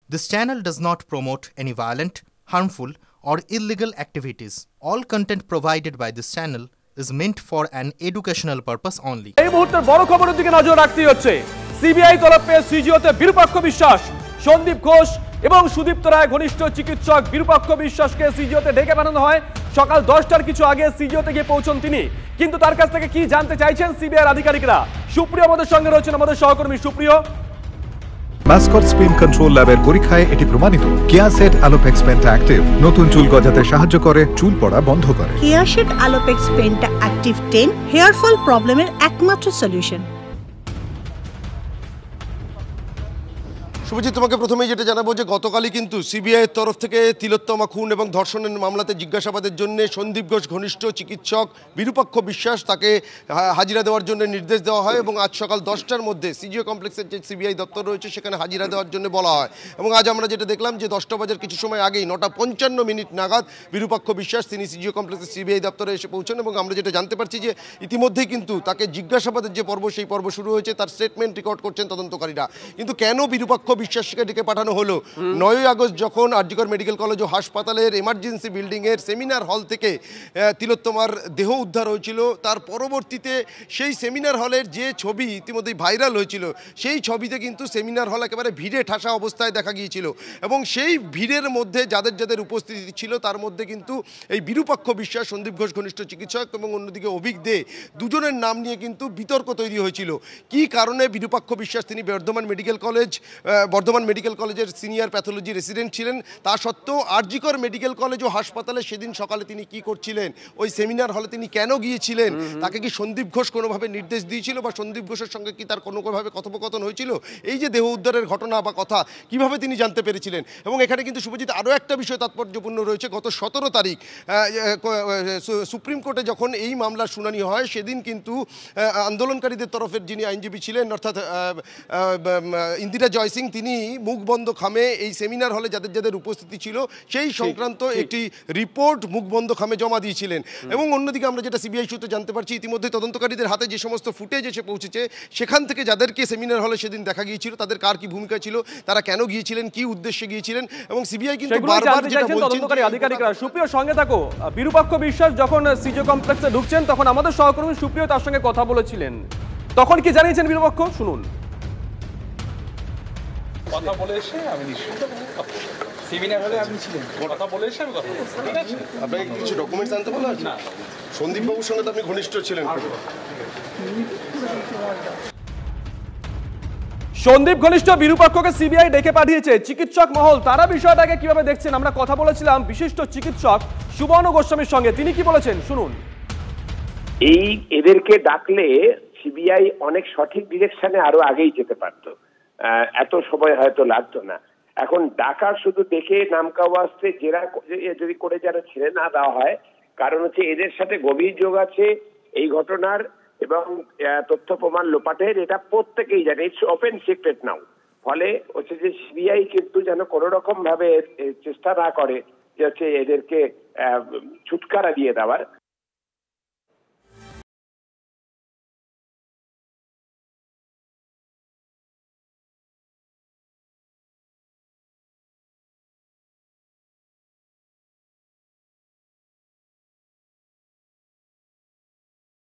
This channel does not promote any violent, harmful, or illegal activities. All content provided by this channel is meant for an educational purpose only. এই মুহূর্তের বড় খবরের দিকে নজর রাখতে হচ্ছে। সিবিআই তরফে সিজিওতে বিরূপাক্ষ বিশ্বাস, সন্দীপ ঘোষ এবং সুদীপ্ত রায় ঘনিষ্ঠ চিকিৎসক বিরূপাক্ষ বিশ্বাসকে সিজিওতে ডেকে পাঠানো হয়। সকাল 10টার কিছু আগে সিজিওতে গিয়ে পৌঁছন তিনি, কিন্তু তার কাছ থেকে কি জানতে চাইছেন সিবিআই আধিকারিকরা? সুপ্রিয় আমাদের সঙ্গে রয়েছেন আমাদের সহকর্মী সুপ্রিয়। মাসকট স্পিন কন্ট্রোল ল্যাবের পরীক্ষায় এটি প্রমাণিত। কেয়াসেট আলোপেক্স পেন্টা অ্যাক্টিভ নতুন চুল গজাতে সাহায্য করে, চুল পড়া বন্ধ করে। Keya Seth Alopex penta active 10 hair fall প্রবলেমের একমাত্র সলিউশন। শুভজিৎ, তোমাকে প্রথমেই যেটা জানাবো যে গতকালই কিন্তু সিবিআইয়ের তরফ থেকে তিলোত্তমা খুন এবং ধর্ষণের মামলাতে জিজ্ঞাসাবাদের জন্য সন্দীপ ঘোষ ঘনিষ্ঠ চিকিৎসক বিরূপাক্ষ বিশ্বাস তাকে হাজিরা দেওয়ার জন্য নির্দেশ দেওয়া হয় এবং আজ সকাল 10টার মধ্যে সিজিও কমপ্লেক্সের যে সিবিআই দপ্তর রয়েছে সেখানে হাজিরা দেওয়ার জন্য বলা হয়। এবং আজ আমরা যেটা দেখলাম যে 10টা বাজার কিছু সময় আগেই 9:55 নাগাদ বিরূপাক্ষ বিশ্বাস তিনি সিজিও কমপ্লেক্সের সিবিআই দপ্তরে এসে পৌঁছান এবং আমরা যেটা জানতে পারছি যে ইতিমধ্যেই কিন্তু তাকে জিজ্ঞাসাবাদের যে পর্ব সেই পর্ব শুরু হয়েছে, তার স্টেটমেন্ট রেকর্ড করছেন তদন্তকারীরা। কিন্তু কেন বিরূপাক্ষ বিশ্বাসকে ডেকে পাঠানো হলো? 9ই আগস্ট যখন আরজিকর মেডিকেল কলেজ ও হাসপাতালের এমার্জেন্সি বিল্ডিংয়ের সেমিনার হল থেকে তিলোত্তমার দেহ উদ্ধার হয়েছিল, তার পরবর্তীতে সেই সেমিনার হলের যে ছবি ইতিমধ্যেই ভাইরাল হয়েছিল, সেই ছবিতে কিন্তু সেমিনার হল একেবারে ভিড়ে ঠাসা অবস্থায় দেখা গিয়েছিল এবং সেই ভিড়ের মধ্যে যাদের যাদের উপস্থিতি ছিল তার মধ্যে কিন্তু এই বিরূপাক্ষ বিশ্বাস, সন্দীপ ঘোষ ঘনিষ্ঠ চিকিৎসক এবং অন্যদিকে অভিক দে, দুজনের নাম নিয়ে কিন্তু বিতর্ক তৈরি হয়েছিল। কি কারণে বিরূপাক্ষ বিশ্বাস, তিনি বর্ধমান মেডিকেল কলেজের সিনিয়র প্যাথোলজি রেসিডেন্ট ছিলেন, তা সত্ত্বেও আরজিকর মেডিকেল কলেজ ও হাসপাতালে সেদিন সকালে তিনি কি করছিলেন, ওই সেমিনার হলে তিনি কেন গিয়েছিলেন, তাকে কি সন্দীপ ঘোষ কোনোভাবে নির্দেশ দিয়েছিল বা সন্দীপ ঘোষের সঙ্গে কি তার কোনোভাবে কথোপকথন হয়েছিল, এই যে দেহ উদ্ধারের ঘটনা বা কথা কিভাবে তিনি জানতে পেরেছিলেন। এবং এখানে কিন্তু শুভজিৎ আরও একটা বিষয় তাৎপর্যপূর্ণ রয়েছে। গত 17 তারিখ সুপ্রিম কোর্টে যখন এই মামলার শুনানি হয়, সেদিন কিন্তু আন্দোলনকারীদের তরফের যিনি আইনজীবী ছিলেন অর্থাৎ ইন্দিরা জয় সিং, তিনি মুখবন্ধ খামে এই সেমিনার হলে যাদের যাদের উপস্থিতি ছিল সেই সংক্রান্ত একটি রিপোর্ট মুখবন্ধ খামে জমা দিয়েছিলেন। এবং অন্যদিকে আমরা যেটা সিবিআই সূত্রে জানতে পারছি, ইতিমধ্যে তদন্তকারীদের হাতে যে সমস্ত ফুটেজ এসে পৌঁছেছে, সেখান থেকে যাদেরকে সেমিনার হলে সেদিন দেখা গিয়েছিল তাদের কার কি ভূমিকা ছিল, তারা কেন গিয়েছিলেন, কি উদ্দেশ্যে গিয়েছিলেন, এবং সিবিআই কিন্তু বারবার যেটা বলছেন তদন্তকারী আধিকারিকরা। সুপ্রিয় সঙ্গে থাকো। বিরূপাক্ষ বিশ্বাস যখন সিজিও কমপ্লেক্সে ঢুকছেন তখন আমাদের সহকর্মী সুপ্রিয় তার সঙ্গে কথা বলেছিলেন, তখন কি জানিয়েছেন বিরূপাক্ষ? শুনুন। কথা বলে এসে আমি নিশ্চিত সেমিনার হলে আপনি ছিলেন, কথা বলে এসে আমি কথা বলছি। ঠিক আছে, আপনাকে কিছু ডকুমেন্টস আনতে বলা আছে? সন্দীপ বাবুর সঙ্গে তো আপনি ঘনিষ্ঠ ছিলেন। সন্দীপ ঘনিষ্ঠ বিরূপাক্ষকে সিবিআই ডেকে পাঠিয়েছে চিকিৎসক মহল, তারা বিষয়টাকে কিভাবে দেখছেন আমরা কথা বলেছিলাম বিশিষ্ট চিকিৎসক সুবর্ণ গোস্বামীর সঙ্গে, তিনি কি বলেছেন শুনুন। এদেরকে ডাকলে সিবিআই অনেক সঠিক ডিরেকশনে আরো আগেই যেতে পারতো, এত সময় হয়তো লাগতো না। এখন ডাকা শুধু দেখে নামকা ওয়াস্তে জেরা যদি করে যেন ছেড়ে না দেওয়া হয়, কারণ হচ্ছে এদের সাথে গভীর যোগ আছে এই ঘটনার এবং তথ্য প্রমাণ লোপাটের, এটা প্রত্যেকেই জানে, ইটস ওপেন সিক্রেট নাও। ফলে হচ্ছে যে সিবিআই কিন্তু যেন কোনো রকম ভাবে চেষ্টা না করে যে হচ্ছে এদেরকে ছুটকারা দিয়ে দেওয়ার।